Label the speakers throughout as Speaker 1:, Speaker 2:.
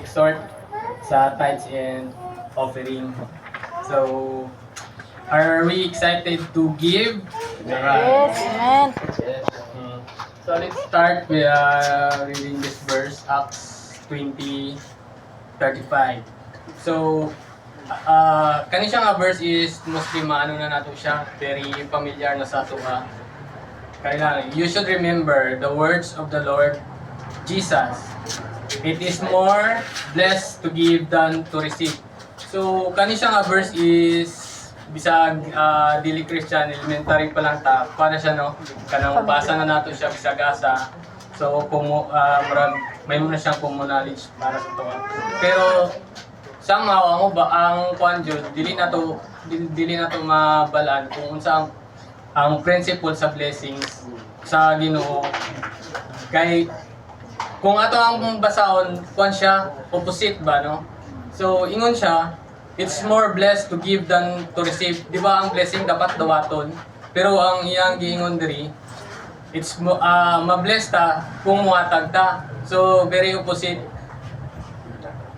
Speaker 1: exhort sa tithes and offering. So, are we excited to give?
Speaker 2: Yes, amen.
Speaker 1: So let's start with reading this verse, Acts 20:35. So, kani siya nga verse is mostly maano na nato siya, very familiar na sa ato ha. Kaya you should remember the words of the Lord Jesus. It is more blessed to give than to receive. So, kani siya nga verse is bisag dili Christian, elementary pa lang ta, para siya no, kanang mabasa na nato siya bisag asa. So, may muna siyang common knowledge para sa to. Pero somehow ang kuan jud dili na to mabalaan kung unsa ang principle sa blessings sa Ginoo. Kay kung ato ang basahon kuan siya opposite ba no. So ingon siya, it's more blessed to give than to receive. Di ba ang blessing dapat dawaton? Pero ang iyang giingon diri, it's ma-bless ta kung muhatag ta. So very opposite.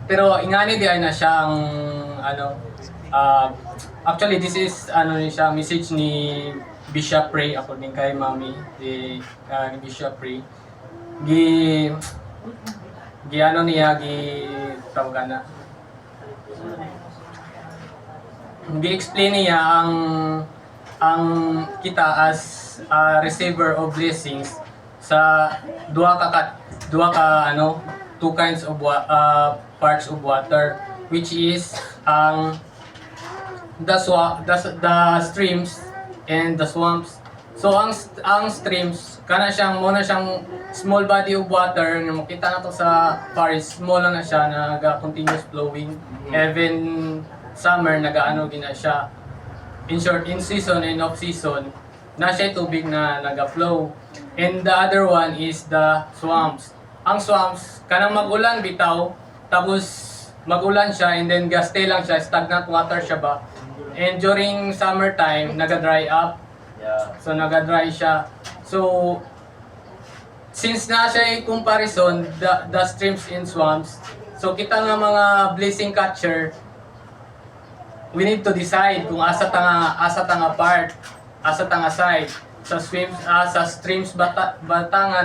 Speaker 1: Pero ingani di ay na siya ang ano actually this is ano ni siya message ni Bishop Ray according kay Mami ni Bishop Ray. Gi ano niya tawagan na gi-explain niya ang kita as a receiver of blessings sa duha ka two kinds of parts of water, which is the streams and the swamps. So ang streams kana muna siyang small body of water na makita nato sa forest, small lang na siya, continuous flowing. Even summer nagaano gina siya. In short, in season and off season na siya tubig na naga-flow. And the other one is the swamps. Ang swamps kanang mag-ulan bitaw, tapos mag-ulan siya and then stay lang siya, stagnant water siya ba. And during summertime naga-dry up. So naga-dry siya. So since na siya yung comparison, the streams and swamps, so kita nga mga blessing catcher, we need to decide kung asa tanga part, asa tanga side. Sa streams bata nga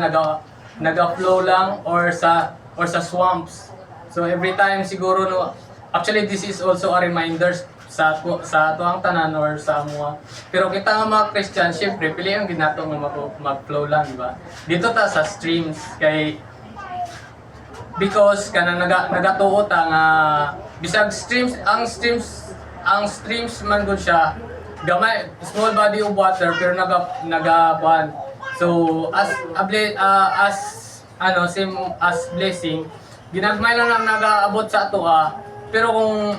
Speaker 1: naga-flow lang or sa swamps. So every time siguro no, actually this is also a reminder sa tuang tanan or sa amua. Pero kita nga mga Christian, syempre pili ang ginato nga mag-flow lang, di ba? Dito ta sa streams kay because kana nagatuo ta nga bisag ang streams man gud siya gamay, small body of water pero nagaban. So as same as blessing, ginagmay lang nagaabot sa ato pero kung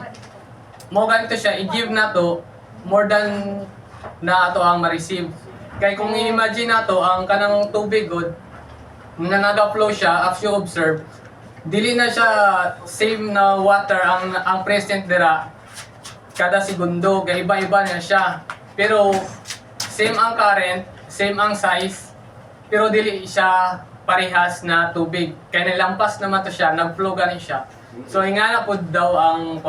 Speaker 1: mo ganito siya, i-give na to more than na ato ang ma-receive. Kaya kung i-imagine na to, ang kanang tubig god na naga-flow siya, as you observe, dili na siya same na water ang present dira kada segundo, kaya iba-iba na siya. Pero same ang current, same ang size, pero dili siya parehas na tubig. Kaya nilampas naman to siya, nag-flow gani siya. So ingana pud daw ang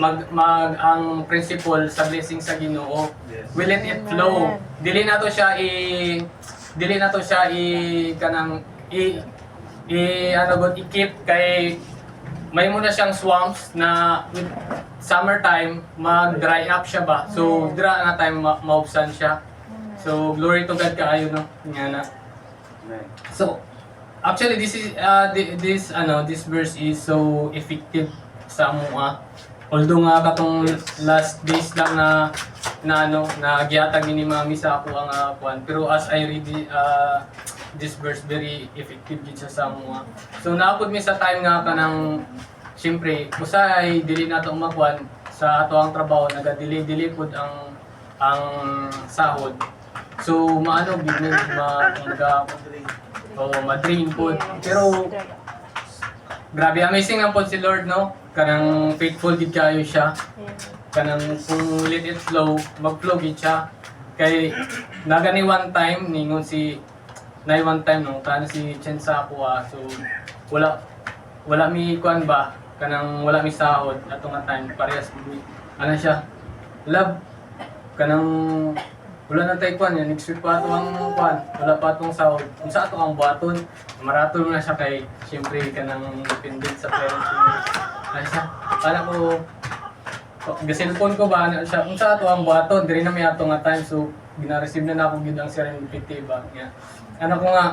Speaker 1: ang principle sa blessing sa Ginoo. Will let it flow. Dili na to siya i-keep kay may muna siyang swamps na summertime mag-dry up siya ba. So dira na time maubsan siya. So glory to God kaayo no. Ingana. So actually this is this verse is so effective sa amua. Although nga katong last days lang na gihatag ni Mami sa ako ang kuan, pero as I read this verse very effective gid sa amua. So naapod mi sa time nga kanang syempre usay dili nato makuan sa ato ang trabaho, nagadili pud ang sahod. So maano gid ma-drain po. Pero grabe, amazing ang po si Lord, no? Kanang faithful gid kayo siya. Kanang kung let it flow, mag-flow gid siya. Kay nagani one time ningon si one time no, kana si Chen sa ako so wala wala mi kuan ba kanang wala mi sahod ato nga time parehas mi ano siya love kanang wala na tay kuan yan next week pa ato ang kuan wala pa atong sahod unsa ato ang buhaton maraton na siya kay syempre kanang dependent sa parents mo ano siya kala ko gasilpon ko ba ano siya unsa ato ang buhaton diri na mi ato nga time so gina-receive na nako gid ang serendipity ba nga ano ko nga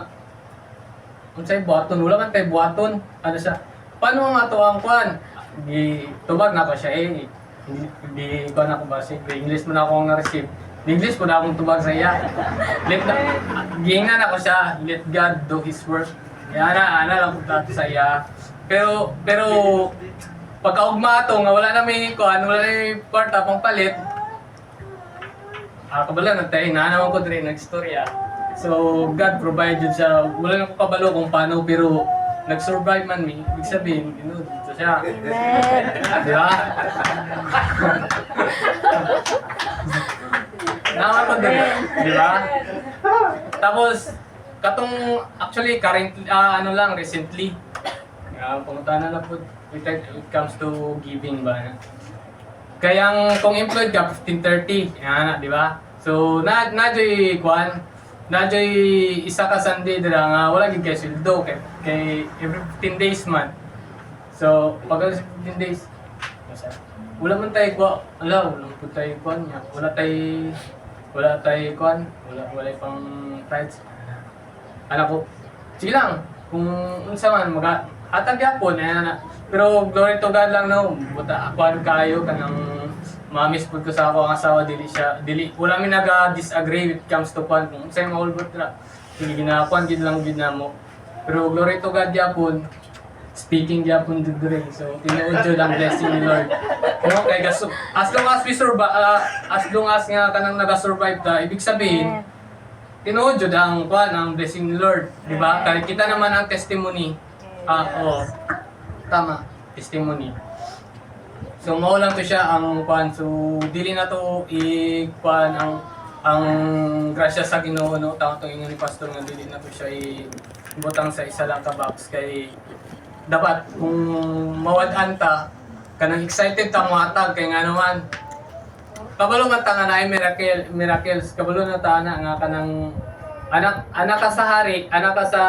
Speaker 1: unsay buhaton wala man tay buhaton ano siya paano nga ato ang kuan di tubag na ko siya di ko na ko basic English mo na ako nga receive English ko na akong tubag sa iya giingnan ako siya let God do His work ana lang ko tato sa iya pero pagkaugma ato nga wala na may kuan wala na may kwarta pang palit kabala nagtay na naman ko dre nagstorya so God provide yun siya wala na ko kabalo kung paano pero nag-survive man mi ibig sabihin dito siya di ba naman ko dre di ba tapos katong actually currently ano lang recently pumunta na lang po it comes to giving ba kayang kung employed ka 15:30 yan di ba so najoy kwan najoy isa ka Sunday dira nga wala gid kay sweldo kay every 15 days man so pag 15 days wala man tay ko wala po tay kwan niya wala tay kwan wala pang rights anak ko sige lang kung unsa man hatag gyapon na pero glory to God lang no buta ako kayo kanang mamis pud ko sa ako ang asawa dili wala mi naga-disagree when it comes to kwan kung unsay maulbot ra dili ginakuan gid lang gid namo pero glory to God gyapon speaking gyapon dudre so tinuod jud ang blessing ni Lord no kay as long as we survive as long as nga kanang naga-survive ta ibig sabihin tinuod jud ang kwan ang blessing ni Lord di ba kay kita naman ang testimony tama testimony so mao lang to siya ang kwan so dili na to i-kwan ang grasya sa Ginoo no tawag to ingon ni pastor nga dili na to siya ibutang sa isa lang ka box kay dapat kung mawad-an ta kanang excited ta mohatag kay nga naman kabalo man ta nga naay miracles kabalo na ta nga kanang anak ka sa hari anak ka sa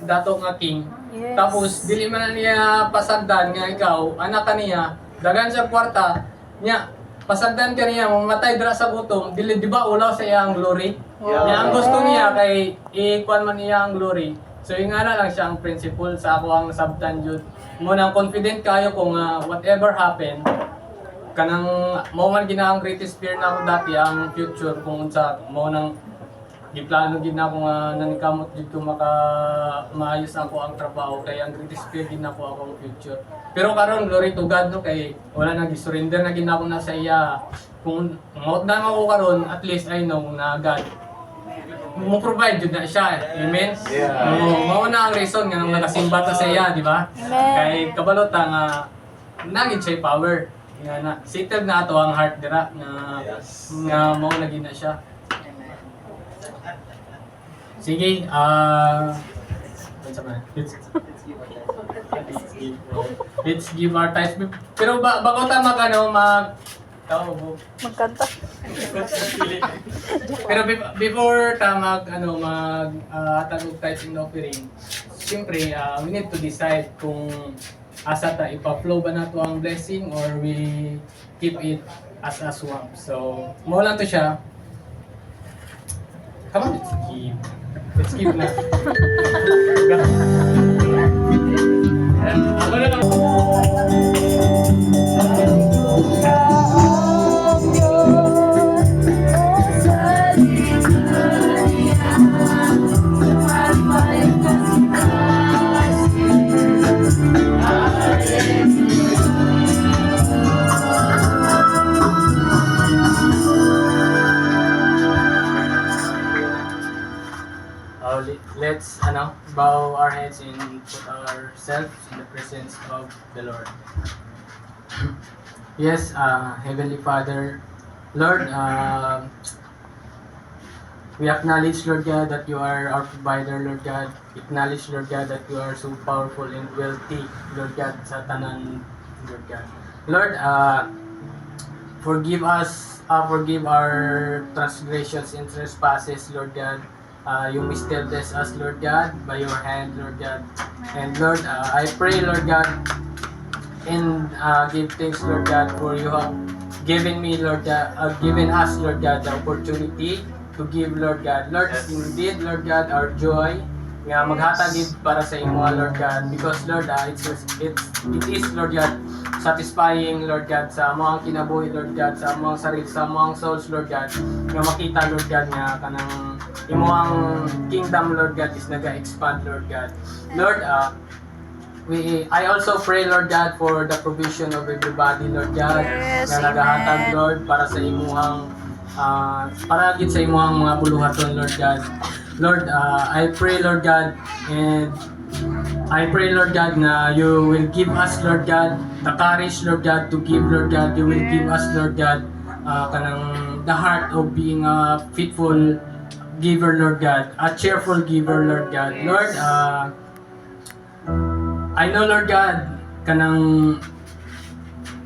Speaker 1: dato nga king yes. Tapos dili man niya pasagdan nga ikaw anak ka niya dagan sa kwarta nya pasagdan ka niya mamatay dira sa gutom dili di ba ulaw sa iyang glory nya ang gusto niya kay ikuan man niya ang glory so ingana lang siya ang principle sa ako ang sabtan jud mo nang confident kayo kung whatever happen kanang mao man ginaang greatest fear na ako dati ang future kung unsa mao nang giplano gid na ako nga nanikamot gid ko maayos ako ang trabaho kay ang greatest fear gid nako akong future. Pero karon glory to God no kay wala na gi-surrender na gid nako na sa iya. Kung maot na ako karon at least I know na God mo provide jud na siya. Amen. Yeah. Mao na ang reason nga nang nagasimba ta sa iya, di ba? Kay kabalo ta nga nagid siya power. Nga na settled na ato ang heart dira nga mao na gid na siya. Sige, let's give our time. Pero bago ta
Speaker 2: magkanta.
Speaker 1: Pero before ta hatag og tithes and offering, siyempre we need to decide kung asa ta ipa-flow ba nato ang blessing or we keep it as a swamp. So, mo lang to siya. Come on, let's keep na. Ako na lang. Let's bow our heads and put ourselves in the presence of the Lord. Yes, Heavenly Father, Lord, We acknowledge, Lord God, that you are our provider, Lord God. Acknowledge, Lord God, that you are so powerful and wealthy, Lord God, sa tanan, Lord God. Lord, forgive our transgressions and trespasses, Lord God. You may still bless us, Lord God, by your hand, Lord God. And Lord, I pray, Lord God, and give thanks, Lord God, for you have given me, Lord God, given us, Lord God, the opportunity to give, Lord God. Lord, indeed, Lord God, our joy nga maghatagid para sa imo, Lord God, because Lord, it is, Lord God, satisfying, Lord God, sa among kinabuhi, Lord God, sa among sarili, sa among souls, Lord God, nga makita, Lord God, nga kanang imo ang kingdom, Lord God, is naga-expand, Lord God. Lord, I also pray, Lord God, for the provision of everybody, Lord God,
Speaker 2: Yes,
Speaker 1: na nagahatag,
Speaker 2: amen.
Speaker 1: Lord, para sa imuhang para gid sa imuhang mga buluhaton, Lord God. Lord, I pray, Lord God, and I pray, Lord God, na you will give us, Lord God, the courage, Lord God, to give, Lord God. You will give us, Lord God, kanang the heart of being a faithful giver, Lord God, a cheerful giver, Lord God. Lord, I know, Lord God, kanang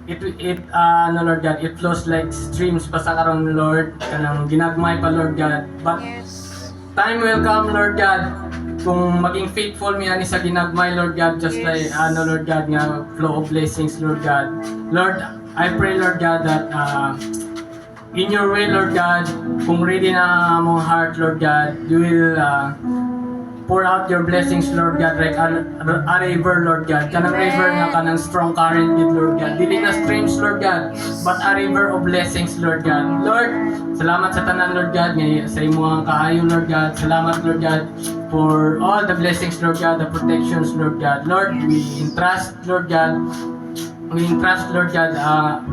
Speaker 1: no, Lord God, it flows like streams pa sa karon, Lord, kanang ginagmay pa, Lord God, but
Speaker 2: Yes.
Speaker 1: time will come, Lord God, kung maging faithful mi ani sa ginagmay, Lord God, just like Lord God, nga flow of blessings, Lord God. Lord, I pray, Lord God, that in your way, Lord God, kung ready na mong heart, Lord God, you will pour out your blessings, Lord God, like a river, Lord God. Kanang river nga kanang strong current din, Lord God. Dili na streams, Lord God, but a river of blessings, Lord God. Lord, salamat sa tanan, Lord God, ngay sa imong kaayo, Lord God. Salamat, Lord God, for all the blessings, Lord God, the protections, Lord God. Lord, we entrust, Lord God, Lord God,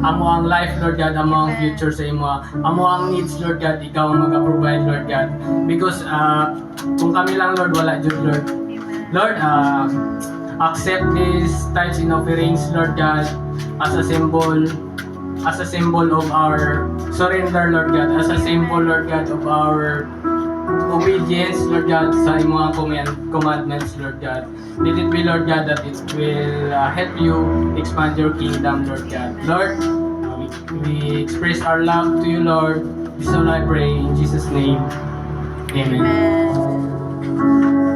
Speaker 1: amo ang life, Lord God, amo ang future sa imo, amo ang needs, Lord God, ikaw ang mag-provide, Lord God, because kung kami lang, Lord, wala jud, Lord. Lord, accept these tithes and offerings, Lord God, as a symbol of our surrender, Lord God, as a symbol, Lord God, of our obedience, Lord God, sa mga commandments, Lord God. Let it be, Lord God, that it will help you expand your kingdom, Lord God. Lord, we express our love to you, Lord. This is all I pray in Jesus' name. Amen.
Speaker 2: Amen.